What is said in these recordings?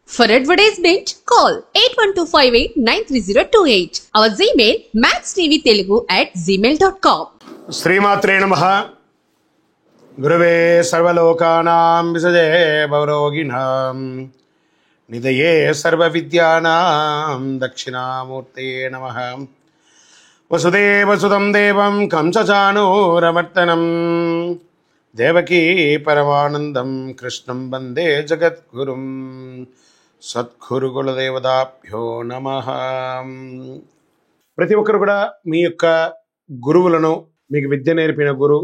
For advertisement, call 8125893028. Our Gmail maxtvtelugu@gmail.com. శ్రీమాత్రే నమః. గురవే సర్వలోకానాం విసజే భవరోగిణాం నిధయే సర్వవిద్యానాం దక్షిణామూర్తే నమః. వసుదేవసుతం దేవం కంసచానూరమర్దనం దేవకీ పరమానందం కృష్ణం వందే జగద్గురుం. సద్గురుకులదేవతాభ్యో నమః. ప్రతి ఒక్కరు కూడా మీ యొక్క గురువులను, మీకు విద్య నేర్పిన గురు,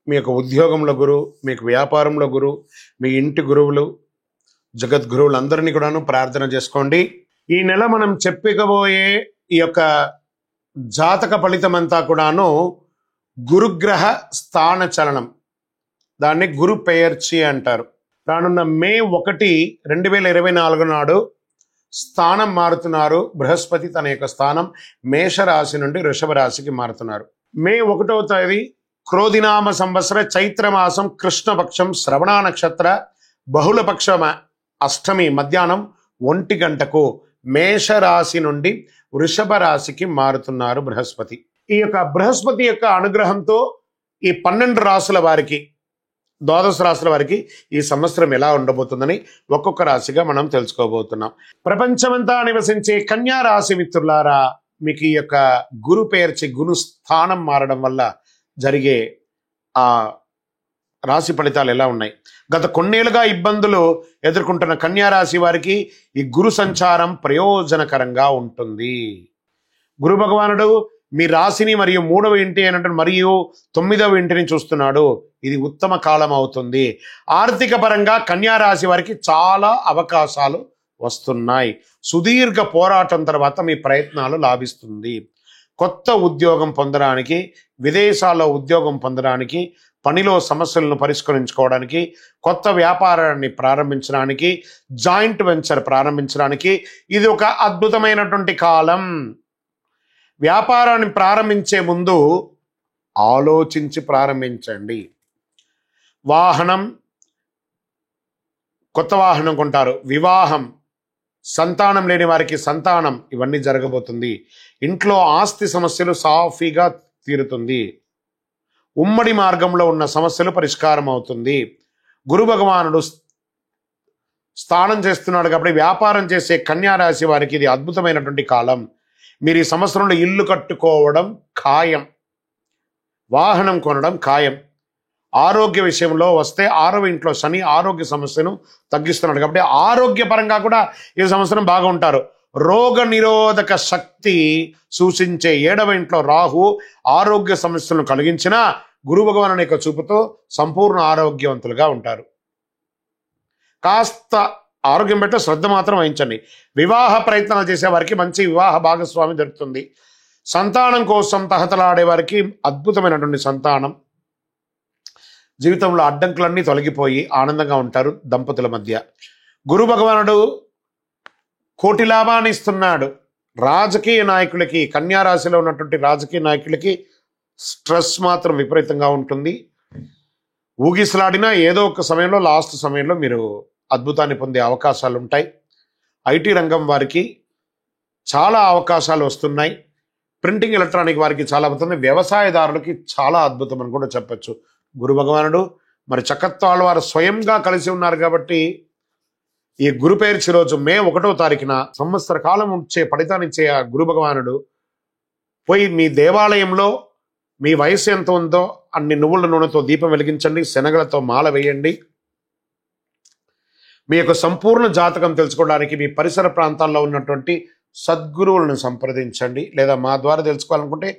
మీ యొక్క ఉద్యోగంలో గురు, మీకు వ్యాపారంలో గురు, మీ ఇంటి గురువులు, జగద్గురువులందరినీ కూడాను ప్రార్థన చేసుకోండి. ఈ నెల మనం చెప్పుకోబోయే ఈ యొక్క జాతక ఫలితమంతా కూడాను గురుగ్రహ స్థాన చలనం, దాన్ని గురు పెయర్చి అంటారు. రానున్న మే 1, 2024 నాడు స్థానం మారుతున్నారు. బృహస్పతి తన యొక్క స్థానం మేషరాశి నుండి వృషభ రాశికి మారుతున్నారు. మే 1వ తేదీ క్రోధినామ సంవత్సర చైత్రమాసం కృష్ణపక్షం శ్రవణ నక్షత్ర బహుళపక్ష అష్టమి మధ్యాహ్నం 1 గంటకు మేషరాశి నుండి వృషభ రాశికి మారుతున్నారు బృహస్పతి. ఈ యొక్క బృహస్పతి యొక్క అనుగ్రహంతో ఈ 12 రాశుల వారికి, 12 రాశుల వారికి ఈ సంవత్సరం ఎలా ఉండబోతుందని ఒక్కొక్క రాశిగా మనం తెలుసుకోబోతున్నాం. ప్రపంచమంతా నివసించే కన్యా రాశి మిత్రులారా, మీకు ఈ యొక్క గురు పేర్చి గురు స్థానం మారడం వల్ల జరిగే ఆ రాశి ఫలితాలు ఎలా ఉన్నాయి? గత కొన్నేళ్లుగా ఇబ్బందులు ఎదుర్కొంటున్న కన్యా రాశి వారికి ఈ గురు సంచారం ప్రయోజనకరంగా ఉంటుంది. గురు భగవానుడు మీ రాశిని మరియు 3వ ఇంటి అయినటువంటి మరియు 9వ ఇంటిని చూస్తున్నాడు. ఇది ఉత్తమ కాలం అవుతుంది. ఆర్థిక పరంగా కన్యా రాశి వారికి చాలా అవకాశాలు వస్తున్నాయి. సుదీర్ఘ పోరాటం తర్వాత మీ ప్రయత్నాలు లాభిస్తుంది. కొత్త ఉద్యోగం పొందడానికి, విదేశాల్లో ఉద్యోగం పొందడానికి, పనిలో సమస్యలను పరిష్కరించుకోవడానికి, కొత్త వ్యాపారాన్ని ప్రారంభించడానికి, జాయింట్ వెంచర్ ప్రారంభించడానికి ఇది ఒక అద్భుతమైనటువంటి కాలం. వ్యాపారాన్ని ప్రారంభించే ముందు ఆలోచించి ప్రారంభించండి. వాహనం, కొత్త వాహనం కొంటారు. వివాహం, సంతానం లేని వారికి సంతానం, ఇవన్నీ జరగబోతుంది. ఇంట్లో ఆస్తి సమస్యలు సాఫీగా తీరుతుంది. ఉమ్మడి మార్గంలో ఉన్న సమస్యలు పరిష్కారం అవుతుంది. గురు భగవానుడు స్థానం చేస్తున్నాడు కాబట్టి వ్యాపారం చేసే కన్యా రాశి వారికి ఇది అద్భుతమైనటువంటి కాలం. మీరు ఈ సంవత్సరంలో ఇల్లు కట్టుకోవడం ఖాయం, వాహనం కొనడం ఖాయం. ఆరోగ్య విషయంలో వస్తే 6వ ఇంట్లో శని ఆరోగ్య సమస్యను తగ్గిస్తున్నాడు కాబట్టి ఆరోగ్యపరంగా కూడా ఈ సంవత్సరం బాగా ఉంటారు. రోగ నిరోధక శక్తి సూచించే 7వ ఇంట్లో రాహు ఆరోగ్య సమస్యలను కలిగించిన గురు భగవాను యొక్క చూపుతో సంపూర్ణ ఆరోగ్యవంతులుగా ఉంటారు. కాస్త ఆరోగ్యం బట్టి శ్రద్ధ మాత్రం వహించండి. వివాహ ప్రయత్నాలు చేసే వారికి మంచి వివాహ భాగస్వామి దొరుకుతుంది. సంతానం కోసం తహతలాడే వారికి అద్భుతమైనటువంటి సంతానం. జీవితంలో అడ్డంకులన్నీ తొలగిపోయి ఆనందంగా ఉంటారు దంపతుల మధ్య. గురు భగవానుడు కోటి లాభాన్ని ఇస్తున్నాడు. రాజకీయ నాయకులకి, కన్యా రాశిలో ఉన్నటువంటి రాజకీయ నాయకులకి స్ట్రెస్ మాత్రం విపరీతంగా ఉంటుంది. ఊగిసలాడినా ఏదో ఒక సమయంలో, లాస్ట్ సమయంలో మీరు అద్భుతాన్ని పొందే అవకాశాలు ఉంటాయి. ఐటీ రంగం వారికి చాలా అవకాశాలు వస్తున్నాయి. ప్రింటింగ్ ఎలక్ట్రానిక్ వారికి చాలా అద్భుతం. వ్యవసాయదారులకి చాలా అద్భుతం అని కూడా చెప్పచ్చు. గురు భగవానుడు మరి చక్కత్వాళ్ళ వారు స్వయంగా కలిసి ఉన్నారు కాబట్టి ఈ గురు పేర్చి రోజు మే 1వ తారీఖున సంవత్సర కాలం వచ్చే ఫలితాన్ని ఇచ్చే ఆ గురు భగవానుడు పోయి మీ దేవాలయంలో మీ వయసు ఎంత ఉందో అన్ని నువ్వుల నూనెతో దీపం వెలిగించండి, శనగలతో మాల వేయండి. మీ యొక్క సంపూర్ణ జాతకం తెలుసుకోవడానికి మీ పరిసర ప్రాంతాల్లో ఉన్నటువంటి సద్గురువులను సంప్రదించండి. లేదా మా ద్వారా తెలుసుకోవాలనుకుంటే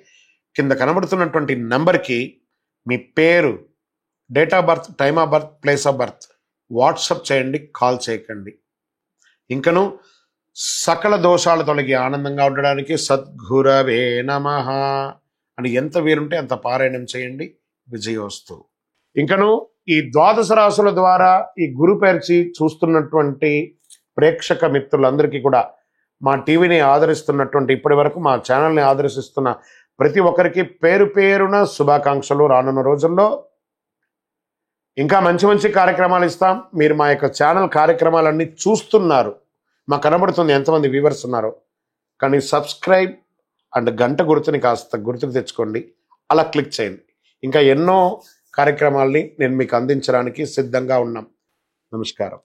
కింద కనబడుతున్నటువంటి నెంబర్కి మీ పేరు, date of birth, time of birth, place of birth WhatsApp చేయండి, కాల్ చేయకండి. ఇంకను సకల దోషాలు తొలగి ఆనందంగా ఉండడానికి సద్గురవే నమః అని ఎంత వీరుంటే అంత పారాయణం చేయండి. విజయోస్తు. ఇంకను ఈ 12 రాశుల ద్వారా ఈ గురు పేర్చి చూస్తున్నటువంటి ప్రేక్షక మిత్రులందరికీ కూడా, మా టీవీని ఆదరిస్తున్నటువంటి, ఇప్పటి వరకు మా ఛానల్ని ఆదరిస్తున్న ప్రతి ఒక్కరికి పేరు పేరున శుభాకాంక్షలు. రానున్న రోజుల్లో ఇంకా మంచి మంచి కార్యక్రమాలు ఇస్తాం. మీరు మా యొక్క ఛానల్ కార్యక్రమాలన్నీ చూస్తున్నారు, మాకు కనబడుతుంది ఎంతమంది వ్యూవర్స్ ఉన్నారో. కానీ సబ్స్క్రైబ్ అండ్ గంట గుర్తుని కాస్త గుర్తుకు తెచ్చుకోండి, అలా క్లిక్ చేయండి. ఇంకా ఎన్నో కార్యక్రమాల్ని నేను మీకు అందించడానికి సిద్ధంగా ఉన్నాం. నమస్కారం.